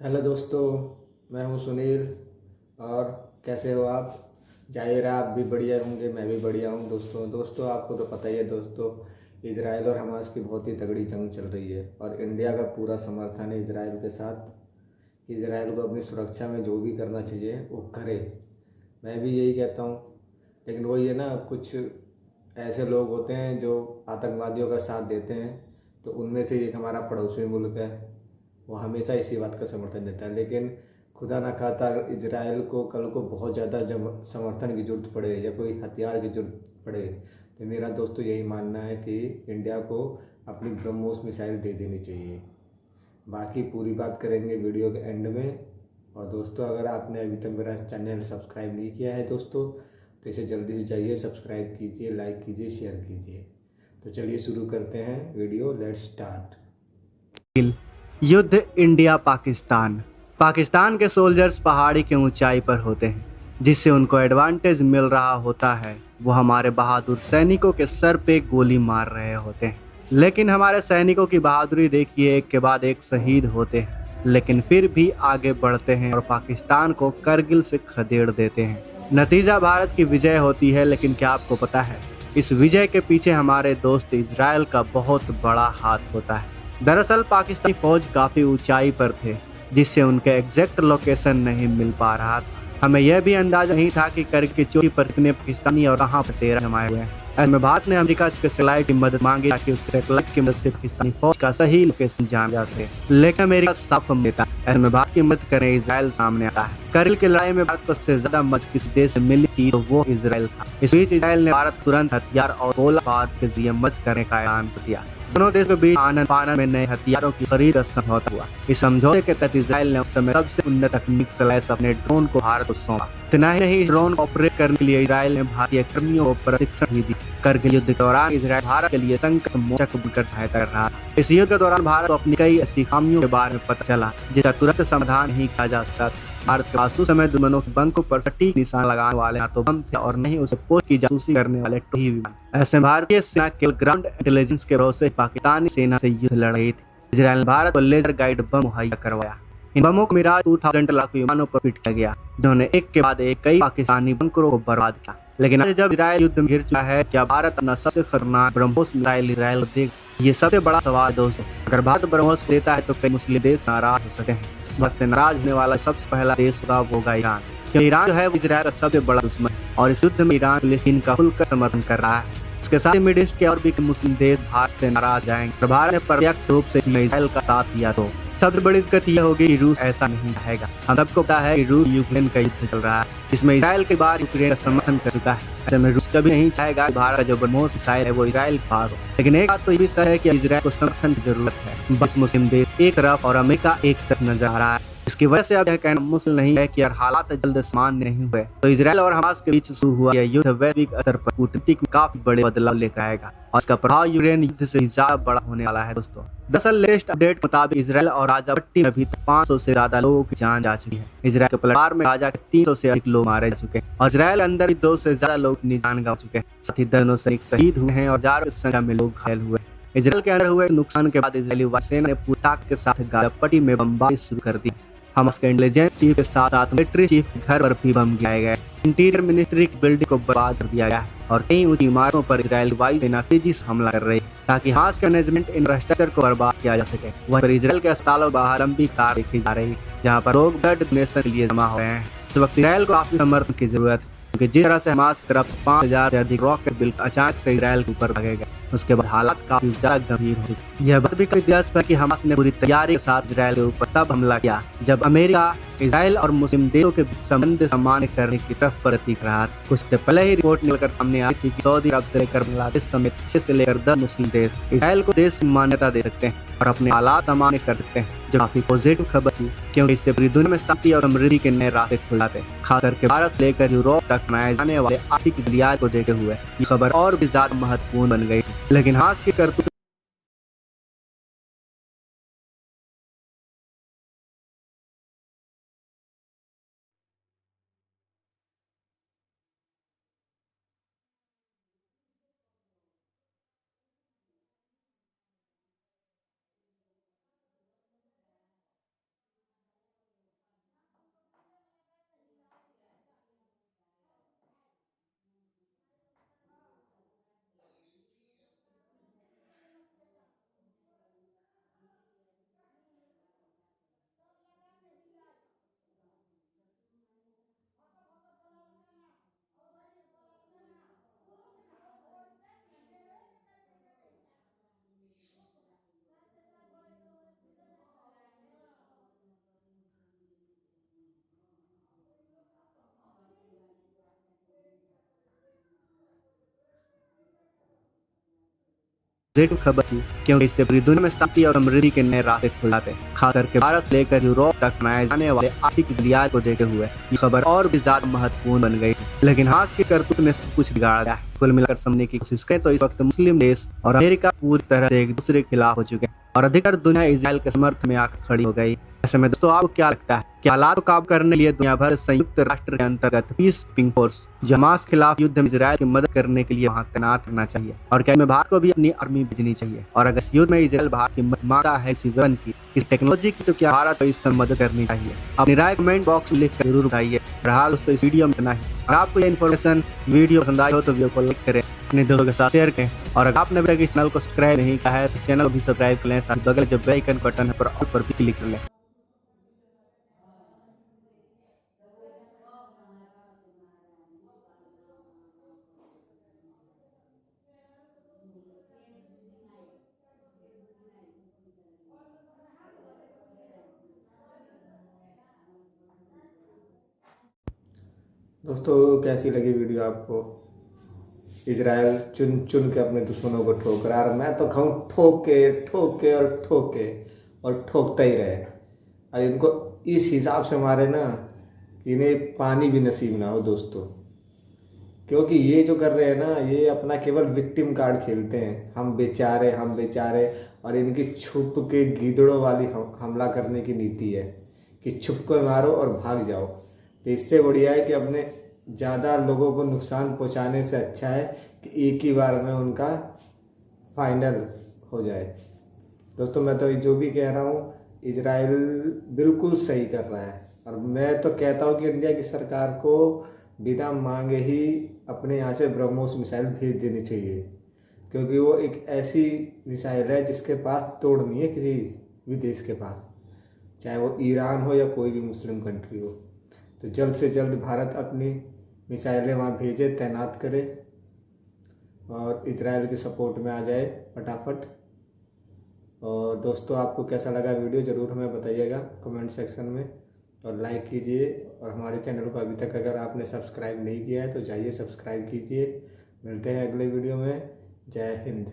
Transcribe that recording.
Hello दोस्तों। मैं हूं सुनील। और कैसे हो आप? जाहिर है आप भी बढ़िया होंगे, मैं भी बढ़िया हूं। दोस्तों आपको तो पता ही है दोस्तों, इजराइल और हमास की बहुत ही तगड़ी जंग चल रही है और इंडिया का पूरा समर्थन है इजराइल के साथ कि इजराइल को अपनी सुरक्षा में जो भी करना चाहिए वो करे। मैं भी यही कहता हूँ। लेकिन वही है ना, कुछ ऐसे लोग होते हैं जो आतंकवादियों का साथ देते हैं। तो उनमें से एक हमारा पड़ोसी मुल्क है, वो हमेशा इसी बात का समर्थन देता है। लेकिन खुदा ना खाता अगर इजराइल को कल को बहुत ज़्यादा जब समर्थन की ज़रूरत पड़े या कोई हथियार की ज़रूरत पड़े, तो मेरा दोस्तों यही मानना है कि इंडिया को अपनी ब्रह्मोस मिसाइल दे देनी चाहिए। बाकी पूरी बात करेंगे वीडियो के एंड में। और दोस्तों अगर आपने अभी तक मेरा चैनल सब्सक्राइब नहीं किया है दोस्तों, तो इसे जल्दी से जाइए सब्सक्राइब कीजिए, लाइक कीजिए, शेयर कीजिए। तो चलिए शुरू करते हैं वीडियो, लेट्स स्टार्ट। युद्ध इंडिया पाकिस्तान। पाकिस्तान के सोल्जर्स पहाड़ी की ऊंचाई पर होते हैं, जिससे उनको एडवांटेज मिल रहा होता है। वो हमारे बहादुर सैनिकों के सर पे गोली मार रहे होते हैं। लेकिन हमारे सैनिकों की बहादुरी देखिए, एक के बाद एक शहीद होते हैं, लेकिन फिर भी आगे बढ़ते हैं और पाकिस्तान को करगिल से खदेड़ देते हैं। नतीजा भारत की विजय होती है, लेकिन क्या आपको पता है, इस विजय के पीछे हमारे दोस्त इजराइल का बहुत बड़ा हाथ होता है। दरअसल पाकिस्तानी फौज काफी ऊंचाई पर थे, जिससे उनके एग्जैक्ट लोकेशन नहीं मिल पा रहा था। हमें यह भी अंदाजा नहीं था कि करगिल की चोटी पर कितने पाकिस्तानी और कहां पर तेरह जमाए हुए हैं। ऐसे में भारत ने अमेरिका से सैटेलाइट की मदद मांगी ताकि उसके सैटेलाइट की मदद से पाकिस्तानी फौज का सही लोकेशन जाना जा सके, लेकिन अमेरिका साफ हम देता है। ऐसे में भारत की मदद करने इजराइल सामने आता है। करगिल की लड़ाई में भारत को सबसे ज्यादा मदद किस देश से मिली थी, तो वो इजराइल था। इस बीच इजराइल ने भारत तुरंत हथियार और गोलाबार के जरिए मदद करने का ऐलान कर दिया। दोनों देशों के बीच आनन फानन में नए हथियारों की खरीद का समझौता हुआ। इस समझौते के तहत इजराइल ने उस समय सबसे उन्नत तकनीक से लैस अपने ड्रोन को भारत को सौंपा। इतना ही नहीं, ड्रोन को ऑपरेट करने के लिए इजराइल ने भारतीय कर्मियों को प्रशिक्षण भी दी। करगिल युद्ध के दौरान इजराइल भारत के लिए संकट मोचक बनकर सहायता कर रहा था। इस युद्ध के दौरान भारत को अपनी कई ऐसी खामियों के बारे में पता चला जिसका तुरंत समाधान नहीं किया जा सकता। भारत के पास उस समय दुश्मनों के बंकों पर सटीक निशान लगाने वाले ना तो बम थे और नहीं उसे पोस्ट की जासूसी करने वाले टोही विमान। ऐसे में भारतीय सेना केवल ग्राउंड इंटेलिजेंस के भरोसे पाकिस्तानी सेना से युद्ध लड़ रही थी। इजराइल ने भारत को लेजर गाइड बम मुहैया करवाया। इन बमों को मिराज 2000 लड़ाकू विमानों पर फिट किया गया, जिन्होंने एक के बाद एक कई पाकिस्तानी बंकरों को बर्बाद किया। लेकिन आज जब इजराइल युद्ध में घिर चुका है, क्या भारत अपना सबसे खतरनाक ब्रह्मोस मिसाइल इजराइल को देगा? ये सबसे बड़ा सवाल दोस्तों। अगर भारत ब्रह्मोस देता है तो कई मुस्लिम देश नाराज हो सकते हैं। भारत से नाराज होने वाला सबसे पहला देश होगा ईरान, क्योंकि ईरान जो है वो इजराइल का सबसे बड़ा दुश्मन है और इस युद्ध में ईरान फिलिस्तीन का खुलकर समर्थन कर रहा है। इसके साथ ही मिडिल ईस्ट के और भी मुस्लिम देश भारत से नाराज जाएंगे और भारत ने प्रत्यक्ष रूप से इजराइल का साथ दिया तो सबसे बड़ी दिक्कत यह होगी कि रूस ऐसा नहीं चाहेगा। हम सबको पता है कि रूस यूक्रेन का युद्ध चल रहा है, जिसमें इजराइल के बाद यूक्रेन का समर्थन कर चुका है। ऐसे में रूस कभी नहीं चाहेगा कि भारत का जो ब्रह्मोस मिसाइल है वो इजराइल के पास हो। लेकिन एक बात तो ये भी सच है कि इजराइल को समर्थन की जरूरत है। बस मुस्लिम देश एक तरफ और अमेरिका एक तरफ नजर आ रहा है। इसकी वजह से अब यह कहना मुश्किल नहीं है कि अगर हालात जल्द सामान्य नहीं हुए तो इजराइल और हमास के बीच शुरू हुआ यह युद्ध वैश्विक स्तर पर कूटनीतिक में काफी बड़े बदलाव लेकर आएगा और इसका प्रभाव यूक्रेन युद्ध से ज्यादा बड़ा होने वाला है दोस्तों। दरअसल लेटेस्ट अपडेट के मुताबिक इजराइल और गाजा पट्टी में अभी तक 500 से ज्यादा लोगों की जान जा चुकी है। इजराइल के पलटवार में गाजा के 300 से अधिक लोग मारे जा चुके हैं और इजराइल अंदर भी 200 से ज्यादा लोग अपनी जान गंवा चुके हैं। साथ ही दर्जनों सैनिक शहीद हुए हैं और हजारों की संख्या में लोग घायल हुए हैं। इजराइल के अंदर हुए नुकसान के बाद इजरायली वायुसेना ने पूरी ताकत के साथ गाजा पट्टी में बमबारी शुरू कर दी। हमास के इंटेलिजेंस चीफ के साथ साथ मिलिट्री चीफ के घर पर भी बम गिराए गए। इंटीरियर मिनिस्ट्री की बिल्डिंग को बर्बाद कर दिया गया और कई ऊंची इमारतों पर इजराइल वायुसेना तेजी से हमला कर रही है ताकि हमास के मैनेजमेंट इंफ्रास्ट्रक्चर को बर्बाद किया जा सके। वहीं पर इजराइल के अस्पतालों बाहर लंबी कतार देखी जा रही है, जहां पर लोग ब्लड डोनेशन के लिए जमा हो रहे हैं। इस वक्त इजराइल को काफी समर्थन की जरूरत है, क्योंकि जिस तरह से हमास की तरफ 5000 से अधिक रॉकेट बिल्कुल अचानक से इजराइल के ऊपर भागे गए, उसके बाद हालात काफी ज्यादा गंभीर हो चुके। यह बात भी कई दिलचस्प है कि हमास ने पूरी तैयारी के साथ इजराइल के ऊपर तब हमला किया जब अमेरिका इजराइल और मुस्लिम देशों के संबंध सामान्य करने की तरफ प्रतीक रहा। कुछ दिन पहले ही रिपोर्ट निकलकर सामने आई थी कि सऊदी अरब से लेकर बांग्लादेश समेत 6 से लेकर 10 मुस्लिम देश इजराइल को देश की मान्यता दे सकते हैं और अपने हालात सामान्य कर सकते हैं, जो काफी पॉजिटिव खबर थी, क्योंकि इससे पूरी दुनिया में शांति और समृद्धि के नए रास्ते खुल जाते। खास करके भारत से लेकर यूरोप तक बनाए जाने वाले आर्थिक बुनियाद को देखते हुए ये खबर और भी ज्यादा महत्वपूर्ण बन गई। लेकिन हास की करतूत पॉजिटिव खबर थी, क्योंकि इससे पूरी दुनिया में शांति और समृद्धि के नए रास्ते खुल जाते। खास करके भारत से लेकर यूरोप तक बनाए जाने वाले आर्थिक बुनियाद को देखते हुए ये खबर और भी ज्यादा महत्वपूर्ण बन गई। लेकिन हास की करतूत ने सब कुछ बिगाड़ दिया। कुल मिलाकर समझने की कोशिश करें तो इस वक्त मुस्लिम देश और अमेरिका पूरी तरह से एक दूसरे के खिलाफ हो चुके हैं और अधिकतर दुनिया इजराइल के समर्थन में आकर खड़ी हो गई। ऐसे में दोस्तों आपको क्या लगता है कि हालात को काबू करने के लिए दुनिया भर संयुक्त राष्ट्र के अंतर्गत पीस कीपिंग फोर्स जो हमास के खिलाफ युद्ध में इजराइल की मदद करने के लिए वहां तैनात करना चाहिए, और क्या भारत को भी अपनी आर्मी भेजनी चाहिए? और अगर इस युद्ध में इजराइल भारत की मदद मांगता है किसी वेपन की, किसी टेक्नोलॉजी की, तो क्या भारत को इससे मदद करनी चाहिए? अपनी राय कमेंट बॉक्स में लिखकर जरूर बताइए। फिलहाल दोस्तों इस वीडियो में इतना ही। और आपको ये इन्फॉर्मेशन वीडियो पसंद आई हो तो वीडियो को लाइक करें, अपने दोस्तों के साथ शेयर करें, और अगर आपने अभी तक इस चैनल को सब्सक्राइब नहीं किया है तो चैनल को भी सब्सक्राइब कर लें, साथ बगल जो बेल आइकन बटन है पर भी क्लिक कर लें। दोस्तों कैसी लगी वीडियो आपको? इजराइल चुन चुन के अपने दुश्मनों को ठोक रहा है, मैं तो कहूँ ठोके और ठोकता ही रहे। और इनको इस हिसाब से मारे ना कि इन्हें पानी भी नसीब ना हो दोस्तों, क्योंकि ये जो कर रहे हैं ना, ये अपना केवल विक्टिम कार्ड खेलते हैं। हम बेचारे, और इनकी छुप के गीदड़ों वाली हमला करने की नीति है कि छुप को मारो और भाग जाओ। तो इससे बढ़िया है कि अपने ज़्यादा लोगों को नुकसान पहुंचाने से अच्छा है कि एक ही बार में उनका फाइनल हो जाए। दोस्तों मैं तो जो भी कह रहा हूँ, इजराइल बिल्कुल सही कर रहा है, और मैं तो कहता हूँ कि इंडिया की सरकार को बिना मांगे ही अपने यहाँ से ब्रह्मोस मिसाइल भेज देनी चाहिए, क्योंकि वो एक ऐसी मिसाइल है जिसके पास तोड़ नहीं है किसी भी देश के पास, चाहे वो ईरान हो या कोई भी मुस्लिम कंट्री हो। तो जल्द से जल्द भारत अपनी मिसाइलें वहाँ भेजे, तैनात करे और इजराइल के सपोर्ट में आ जाए फटाफट। और दोस्तों आपको कैसा लगा वीडियो ज़रूर हमें बताइएगा कमेंट सेक्शन में, और लाइक कीजिए। और हमारे चैनल को अभी तक अगर आपने सब्सक्राइब नहीं किया है तो जाइए सब्सक्राइब कीजिए। मिलते हैं अगले वीडियो में। जय हिंद।